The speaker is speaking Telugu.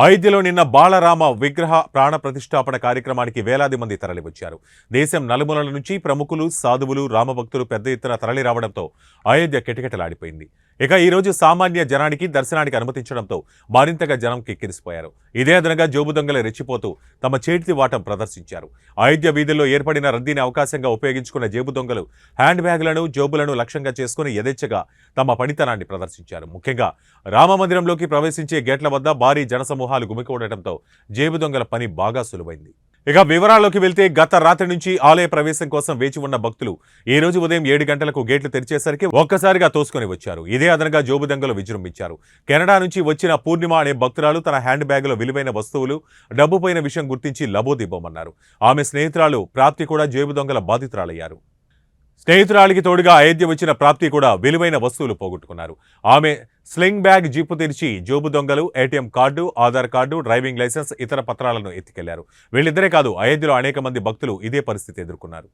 అయోధ్యలో నిన్న బాలరామ విగ్రహ ప్రాణ ప్రతిష్టాపన కార్యక్రమానికి వేలాది మంది తరలివచ్చారు. దేశం నలుమూలల నుంచి ప్రముఖులు, సాధువులు, రామభక్తులు పెద్ద ఎత్తున తరలి రావడంతో అయోధ్య కిటకిటలాడిపోయింది. ఇక ఈ రోజు సామాన్య జనానికి దర్శనానికి అనుమతించడంతో మరింతగా జనం కిక్కిరిసిపోయారు. ఇదే అదనంగా జోబు దొంగలు రెచ్చిపోతూ తమ చేతి వాటం ప్రదర్శించారు. అయోధ్య వీధుల్లో ఏర్పడిన రద్దీని అవకాశంగా ఉపయోగించుకున్న జేబు దొంగలు హ్యాండ్ బ్యాగులను, జోబులను లక్ష్యంగా చేసుకుని యథేచ్ఛగా తమ పనితనాన్ని ప్రదర్శించారు. ముఖ్యంగా రామమందిరంలోకి ప్రవేశించే గేట్ల వద్ద భారీ జనసమూహాలు గుమికూడటంతో జేబు దొంగల పని బాగా సులువైంది. ఇక వివరాల్లోకి వెళ్తే గత రాత్రి నుంచి ఆలయ ప్రవేశం కోసం వేచి ఉన్న భక్తులు ఈ రోజు ఉదయం 7 గంటలకు గేట్లు తెరిచేసరికి ఒక్కసారిగా తోసుకొని వచ్చారు. ఇదే అదనంగా జోబు దొంగలు విజృంభించారు. కెనడా నుంచి వచ్చిన పూర్ణిమ అనే భక్తురాలు తన హ్యాండ్ బ్యాగులో విలువైన వస్తువులు, డబ్బు పోయిన విషయం గుర్తించి లబోదిబ్బోమన్నారు. ఆమె స్నేహితురాలు ప్రాప్తి కూడా జేబు దొంగల బాధితురాలయ్యారు. స్నేహితురాలికి తోడుగా అయోధ్య వచ్చిన ప్రాప్తి కూడా విలువైన వస్తువులు పోగొట్టుకున్నారు. ఆమె స్లింగ్ బ్యాగ్ జీపు తెరిచి జోబు దొంగలు ATM card, Aadhaar card, driving licence, ఇతర పత్రాలను ఎత్తుకెళ్లారు. వీళ్ళిద్దరే కాదు, అయోధ్యలో అనేక మంది భక్తులు ఇదే పరిస్థితి ఎదుర్కొన్నారు.